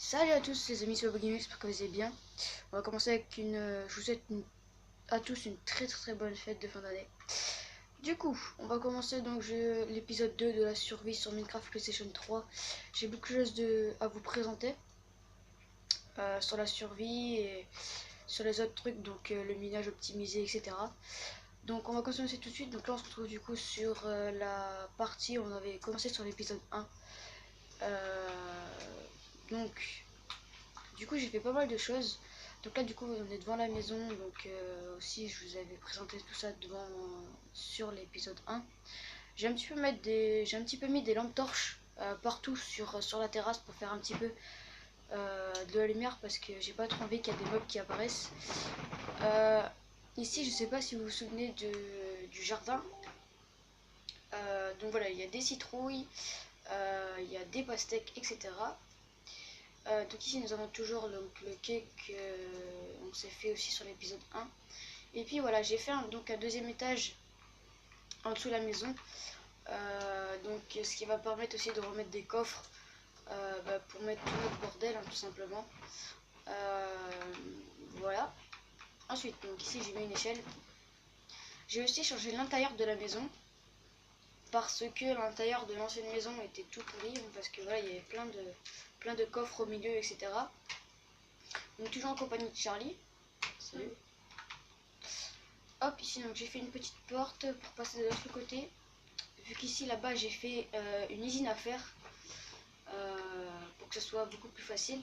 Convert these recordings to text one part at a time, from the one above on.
Salut à tous les amis sur Gaming, j'espère que vous allez bien. On va commencer avec je vous souhaite à tous une très bonne fête de fin d'année. Du coup, on va commencer donc l'épisode 2 de la survie sur Minecraft PlayStation 3. J'ai beaucoup de choses à vous présenter sur la survie et sur les autres trucs, donc le minage optimisé, etc. Donc on va commencer tout de suite. Donc là on se retrouve du coup sur la partie où on avait commencé sur l'épisode 1. Donc du coup j'ai fait pas mal de choses. Donc là du coup on est devant la maison, donc aussi je vous avais présenté tout ça sur l'épisode 1. J'ai un petit peu mis des lampes torches partout sur la terrasse pour faire un petit peu de la lumière parce que j'ai pas trop envie qu'il y ait des mobs qui apparaissent. Ici je sais pas si vous vous souvenez du jardin. Donc voilà, il y a des citrouilles, il y a des pastèques, etc. Donc ici nous avons toujours donc, le cake on s'est fait aussi sur l'épisode 1. Et puis voilà, j'ai fait donc un deuxième étage en dessous de la maison. Donc ce qui va permettre aussi de remettre des coffres pour mettre tout notre bordel tout simplement. Voilà. Ensuite, donc ici j'ai mis une échelle. J'ai aussi changé l'intérieur de la maison parce que l'intérieur de l'ancienne maison était tout pourri, parce que voilà, il y avait plein de coffres au milieu, etc. Donc toujours en compagnie de Charlie. Salut. Hop, ici donc j'ai fait une petite porte pour passer de l'autre côté. Vu qu'ici là-bas j'ai fait une usine à fer pour que ce soit beaucoup plus facile.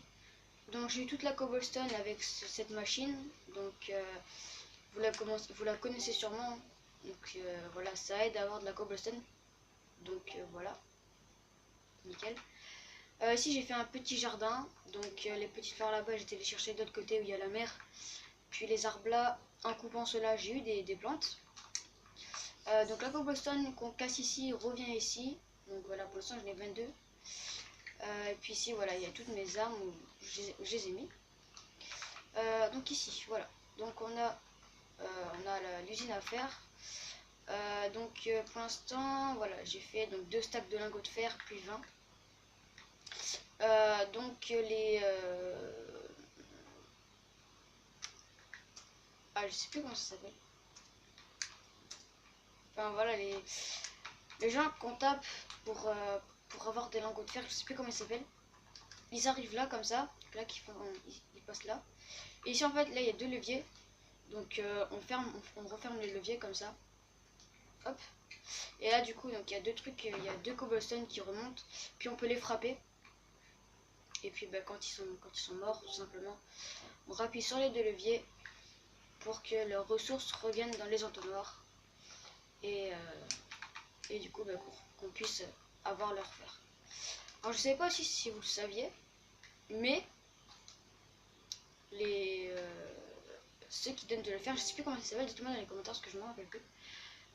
Donc j'ai eu toute la cobblestone avec cette machine. Donc vous la connaissez sûrement. Donc voilà, ça aide à avoir de la cobblestone. Donc voilà, nickel. Ici j'ai fait un petit jardin. Donc les petites fleurs là-bas j'étais les chercher de l'autre côté où il y a la mer. Puis les arbres là, en coupant cela j'ai eu des plantes. Donc la cobblestone qu'on casse ici revient ici. Donc voilà, pour l'instant j'en ai 22. Et puis ici voilà, il y a toutes mes armes où je les ai mis. Donc ici voilà, donc on a l'usine à fer. Donc pour l'instant voilà, j'ai fait donc 2 stacks de lingots de fer puis 20. Donc je sais plus comment ça s'appelle. Enfin voilà, les gens qu'on tape pour avoir des lingots de fer, je sais plus comment ils s'appellent. Ils arrivent là comme ça, là ils passent là. Et ici en fait là il y a 2 leviers. Donc on referme les leviers comme ça. Hop. Et là du coup donc il y a 2 trucs, il y a 2 cobblestones qui remontent. Puis on peut les frapper. Et puis quand ils sont morts tout simplement, on rappuie sur les 2 leviers pour que leurs ressources reviennent dans les entonnoirs. Et du coup pour qu'on puisse avoir leur fer. Alors je sais pas aussi si vous le saviez, mais ceux qui donnent de le fer, je sais plus comment ça s'appelle, dites-moi dans les commentaires parce que je m'en rappelle plus.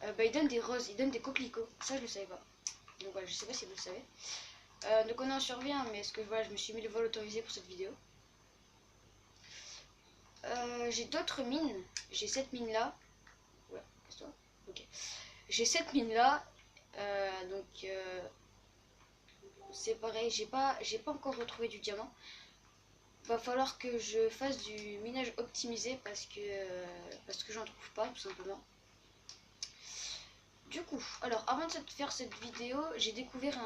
Ils donnent des roses, ils donnent des coquelicots, ça je le savais pas. Donc voilà, je sais pas si vous le savez. Donc on en survient, mais ce que voilà, je me suis mis le vol autorisé pour cette vidéo. J'ai d'autres mines, j'ai cette mine là. Ouais, casse-toi. Ok. J'ai cette mine là, donc c'est pareil, j'ai pas encore retrouvé du diamant. Va falloir que je fasse du minage optimisé parce que j'en trouve pas tout simplement. Du coup, alors avant de faire cette vidéo, j'ai découvert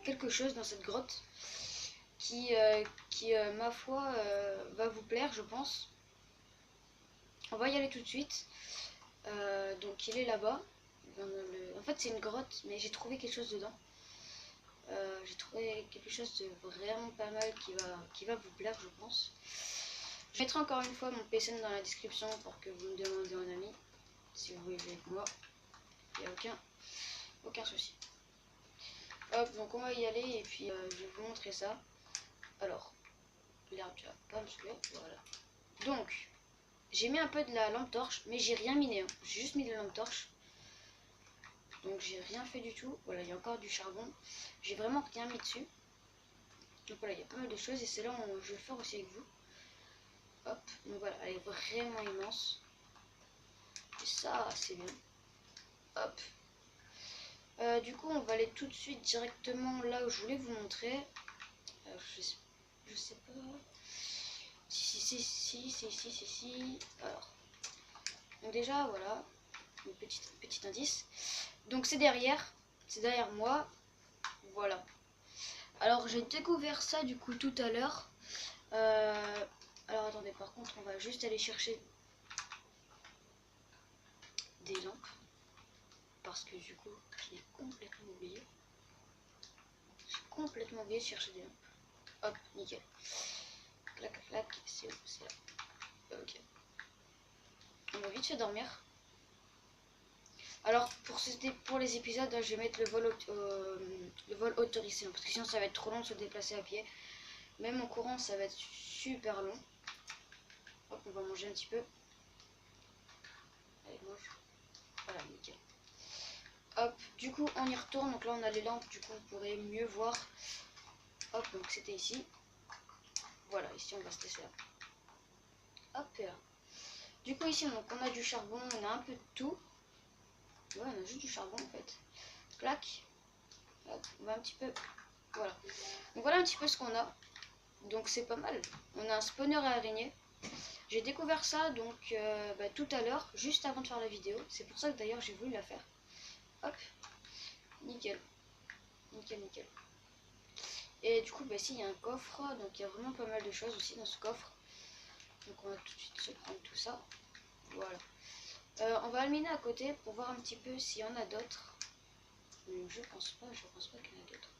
quelque chose dans cette grotte qui ma foi va vous plaire je pense. On va y aller tout de suite. Donc il est là-bas. En fait c'est une grotte mais j'ai trouvé quelque chose dedans. J'ai trouvé quelque chose de vraiment pas mal qui va vous plaire je pense. Je mettrai encore une fois mon PSN dans la description pour que vous me demandiez en ami si vous voulez jouer avec moi. Il n'y a aucun souci. Hop, donc on va y aller et puis je vais vous montrer ça. Alors, l'herbe tu vas pas me saouler, voilà. Donc, j'ai mis un peu de la lampe torche, mais j'ai rien miné, hein. J'ai juste mis de la lampe torche. Donc j'ai rien fait du tout. Voilà, il y a encore du charbon. J'ai vraiment rien mis dessus. Donc voilà, il y a pas mal de choses et c'est là où je vais faire aussi avec vous. Hop, donc voilà, elle est vraiment immense. Et ça, c'est bien. Hop. Du coup, on va aller tout de suite directement là où je voulais vous montrer. Je sais pas. Si. Alors. Donc déjà, voilà. Un petit indice. Donc c'est derrière. C'est derrière moi. Voilà. Alors j'ai découvert ça du coup tout à l'heure. Alors attendez, par contre on va juste aller chercher des lampes. Parce que du coup j'ai complètement oublié. J'ai complètement oublié de chercher des lampes. Hop, nickel. Clac clac, c'est où? C'est là. Ok. On va vite fait dormir. Alors pour les épisodes, je vais mettre le vol autorisé. Parce que sinon ça va être trop long de se déplacer à pied. Même en courant ça va être super long. Hop, on va manger un petit peu. Allez, mange. Voilà, nickel. Hop, du coup on y retourne. Donc là on a les lampes, du coup vous pourrez mieux voir. Hop, donc c'était ici. Voilà, ici on va se laisser là. Hop, et là. Du coup ici donc on a du charbon, on a un peu de tout. Ouais, on a juste du charbon en fait. Clac. Hop, on va un petit peu. Voilà. Donc voilà un petit peu ce qu'on a. Donc c'est pas mal. On a un spawner à araignée. J'ai découvert ça donc tout à l'heure, juste avant de faire la vidéo. C'est pour ça que d'ailleurs j'ai voulu la faire. Hop. Nickel. Nickel, nickel. Et du coup, ici il y a un coffre. Donc il y a vraiment pas mal de choses aussi dans ce coffre. Donc on va tout de suite se prendre tout ça. Voilà. On va alminer à côté pour voir un petit peu s'il y en a d'autres. Mais je pense pas qu'il y en a d'autres.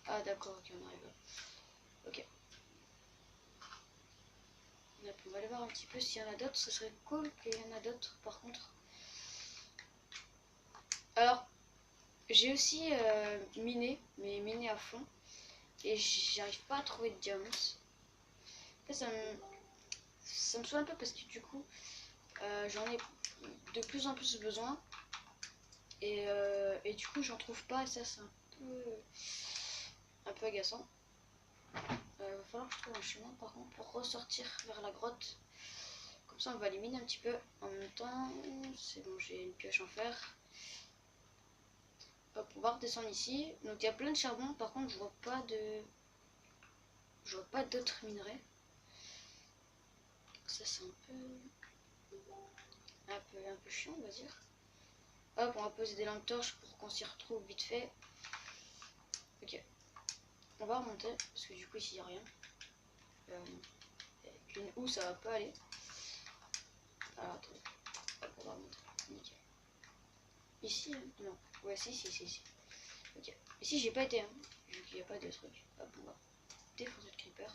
Ah d'accord, ok, on arrive là. Ok. On va aller voir un petit peu s'il y en a d'autres. Ce serait cool qu'il y en a d'autres par contre. Alors, j'ai aussi miné, mais miné à fond. Et j'arrive pas à trouver de diamants. Ça me saoule un peu parce que du coup, j'en ai de plus en plus besoin. Et du coup, j'en trouve pas. Et ça, c'est un peu agaçant. Va falloir que je trouve un chemin par contre pour ressortir vers la grotte. Comme ça, on va éliminer un petit peu. En même temps, c'est bon, j'ai une pioche en fer. Hop, on va redescendre ici. Donc, il y a plein de charbon. Par contre, je vois pas d'autres minerais. Ça, c'est un peu chiant, on va dire. Hop, on va poser des lampes torches pour qu'on s'y retrouve vite fait. Ok. On va remonter parce que du coup, ici, il n'y a rien. Avec une houe, ça va pas aller. Alors, attendez. Hop, on va remonter. Nickel. Ici, non. Ouais, si. Ok. Ici, j'ai pas été, hein, vu qu'il n'y a pas de truc. Hop, on va défoncer le creeper.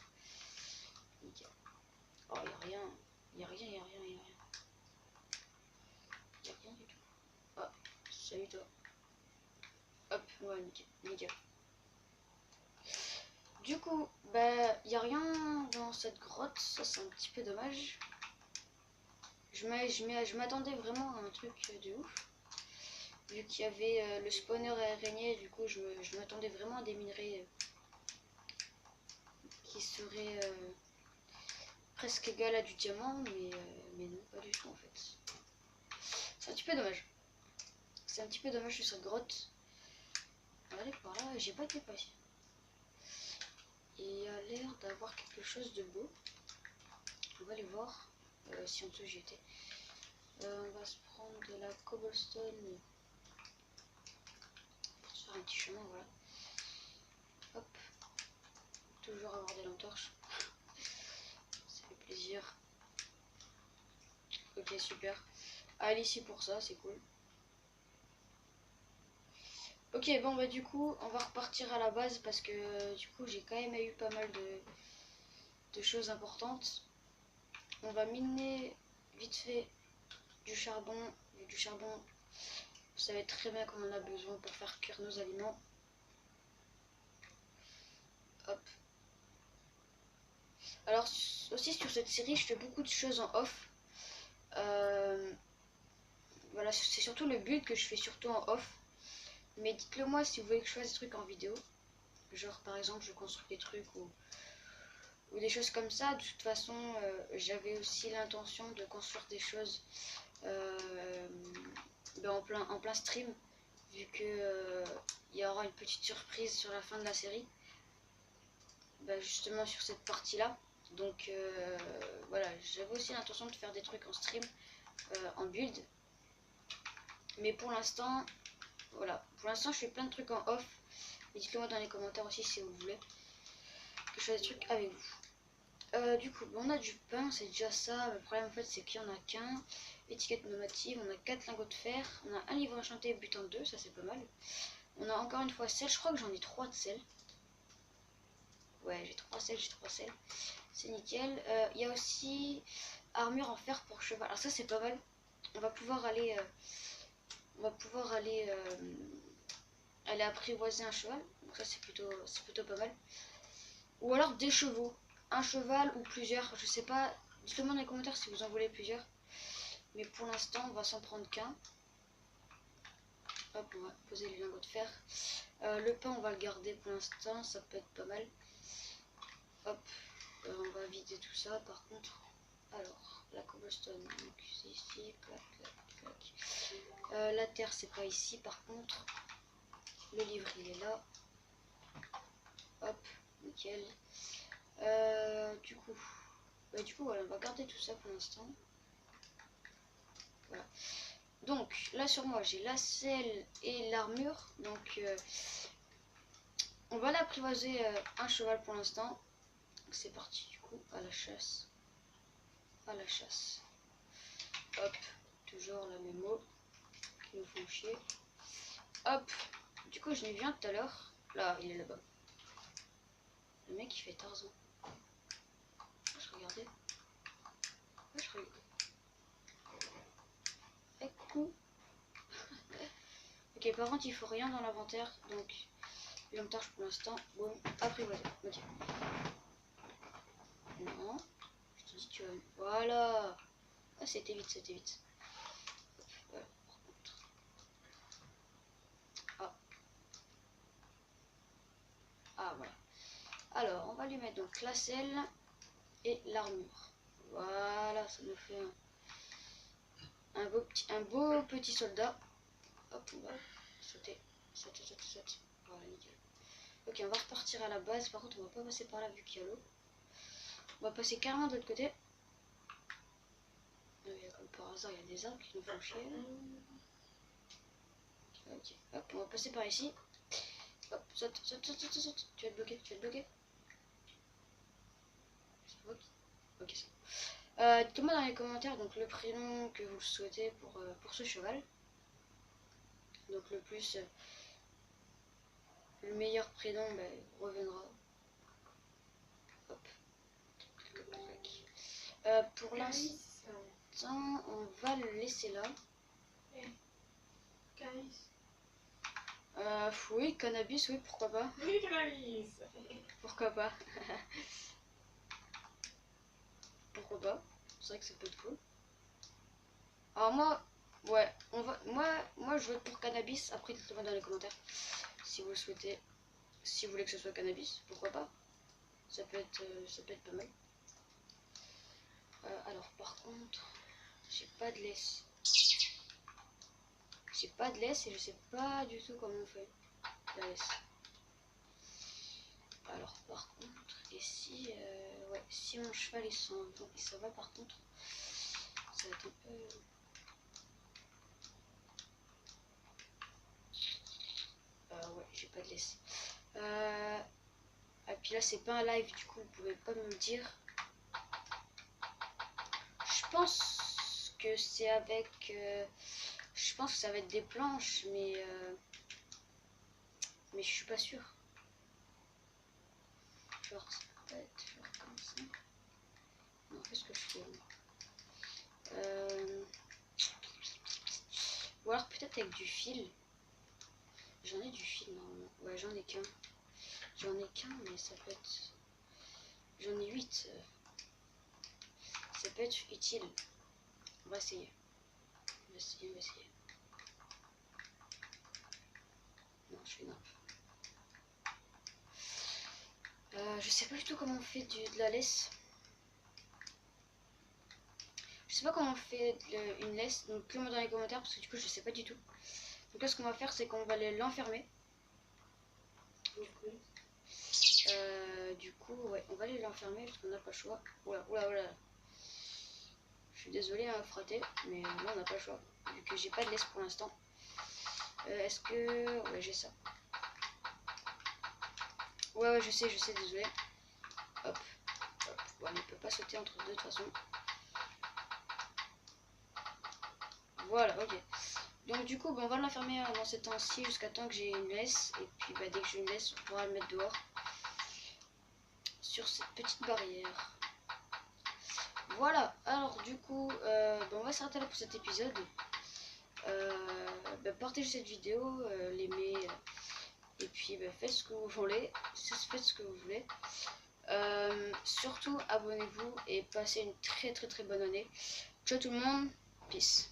Nickel. Oh, il n'y a rien. Il n'y a rien. Il n'y a rien du tout. Oh, salut toi. Hop, ouais, nickel. Du coup, il n'y a rien dans cette grotte. Ça, c'est un petit peu dommage. Je m'attendais vraiment à un truc de ouf. Vu qu'il y avait le spawner araignée, du coup, je m'attendais vraiment à des minerais qui seraient presque égal à du diamant, mais non, pas du tout en fait. C'est un petit peu dommage. C'est un petit peu dommage sur cette grotte. On va aller par là, j'ai pas été par ici. Il y a l'air d'avoir quelque chose de beau. On va aller voir si en dessous j'y étais. On va se prendre de la cobblestone pour se faire un petit chemin, voilà. Hop. Toujours avoir des lampes torches. Ça fait plaisir. Ok, super. Allez ici pour ça, c'est cool. Ok, bon du coup, on va repartir à la base parce que du coup, j'ai quand même eu pas mal de choses importantes. On va miner vite fait du charbon. Du charbon, vous savez très bien qu'on en a besoin pour faire cuire nos aliments. Hop. Alors aussi sur cette série, je fais beaucoup de choses en off. Voilà, c'est surtout le but que je fais surtout en off. Mais dites-le moi si vous voulez que je fasse des trucs en vidéo. Genre par exemple je construis des trucs ou des choses comme ça. De toute façon j'avais aussi l'intention de construire des choses en plein stream. Vu que il y aura une petite surprise sur la fin de la série. justement sur cette partie là. Donc voilà, j'avais aussi l'intention de faire des trucs en stream, en build. Mais pour l'instant, voilà, pour l'instant je fais plein de trucs en off. Dites-le moi dans les commentaires aussi si vous voulez que je fasse des trucs avec vous. Du coup, on a du pain, c'est déjà ça. Le problème en fait c'est qu'il n'y en a qu'un. Étiquette nomative, on a 4 lingots de fer. On a un livre enchanté butin 2, ça c'est pas mal. On a encore une fois sel, je crois que j'en ai 3 de sel. Ouais, j'ai 3 sels, c'est nickel. Il y a aussi armure en fer pour cheval. Alors ça c'est pas mal. On va pouvoir aller aller apprivoiser un cheval. Donc ça c'est plutôt pas mal. Ou alors des chevaux. Un cheval ou plusieurs, je sais pas. Dites-le moi dans les commentaires si vous en voulez plusieurs. Mais pour l'instant on va s'en prendre qu'un. Hop, on va poser les lingots de fer. Le pain on va le garder pour l'instant, ça peut être pas mal. Hop, on va vider tout ça par contre. Alors, la cobblestone, donc c'est ici, clac, clac, clac. La terre c'est pas ici par contre. Le livre il est là. Hop, nickel. Du coup voilà, on va garder tout ça pour l'instant. Voilà. Donc là sur moi j'ai la selle et l'armure. Donc on va l'apprivoiser un cheval pour l'instant. C'est parti du coup à la chasse. À la chasse. Hop, toujours la même mot qui nous font chier. Hop, du coup je n'ai vu un tout à l'heure. Là, il est là-bas. Le mec il fait Tarzan. Je regardais. Ouais, je regardais. Coup. Ok, par contre il faut rien dans l'inventaire. Donc l'inventaire pour l'instant. Bon, apprivoisé. Ok. Non. Je te dis que. Voilà. Ah, c'était vite, c'était vite. Voilà, par contre. Ah. Ah, voilà. Alors, on va lui mettre donc la selle et l'armure. Voilà, ça nous fait un beau petit soldat. Hop, on va sauter. Sauter, sauter, sauter. Voilà, nickel. Ok, on va repartir à la base. Par contre, on va pas passer par là vu qu'il y a l'eau. On va passer carrément de l'autre côté. Comme par hasard, il y a des arbres qui nous font chier. Ok, hop, on va passer par ici. Hop, saute, saute, saute, saute, saute. Tu vas te bloquer, tu vas te bloquer. Ok, c'est bon. Dites-moi dans les commentaires donc le prénom que vous souhaitez pour ce cheval. Donc le meilleur prénom reviendra. Hop. Pour l'instant, on va le laisser là. Oui, cannabis, oui, pourquoi pas. Oui, cannabis. Pourquoi pas. Pourquoi pas. C'est vrai que ça peut être cool. Alors moi, ouais, moi je vote pour cannabis. Après, dites-le dans les commentaires si vous le souhaitez. Si vous voulez que ce soit cannabis, pourquoi pas. Ça peut être pas mal. Alors par contre, j'ai pas de laisse. J'ai pas de laisse et je sais pas du tout comment on fait la laisse. Alors par contre, ici, ouais, si mon cheval il s'en va par contre, ça va être un peu... ouais, j'ai pas de laisse. Et puis là c'est pas un live, du coup vous pouvez pas me le dire. Je pense que c'est avec... je pense que ça va être des planches, mais je suis pas sûre. Genre ça peut être genre comme ça. Non, qu'est-ce que je fais ou alors peut-être avec du fil. J'en ai du fil normalement. Ouais, j'en ai qu'un. J'en ai qu'un, mais ça peut être... J'en ai 8. Ça peut être utile. On va essayer. On va essayer. Non, je fais n'importe. Je sais pas du tout comment on fait de la laisse. Je sais pas comment on fait une laisse, donc cliquez-moi dans les commentaires parce que du coup je sais pas du tout. Donc là ce qu'on va faire c'est qu'on va l'enfermer. Du du coup, ouais, on va aller l'enfermer parce qu'on n'a pas le choix. Oula, oula, oula. Je suis désolé, hein, fraté, mais là on n'a pas le choix. Vu que j'ai pas de laisse pour l'instant. Est-ce que... Ouais, j'ai ça. Ouais, je sais, désolé. Hop, hop. Ouais, mais il peut pas sauter entre deux de toute façon. Voilà, ok. Donc du coup, on va l'enfermer dans cet temps-ci jusqu'à temps que j'ai une laisse. Et puis bah, dès que j'ai une laisse, on pourra le mettre dehors. Sur cette petite barrière. Voilà, alors du coup, on va s'arrêter là pour cet épisode. Partagez cette vidéo, l'aimez, et puis faites ce que vous voulez. Faites ce que vous voulez. Surtout, abonnez-vous et passez une très bonne année. Ciao tout le monde, peace.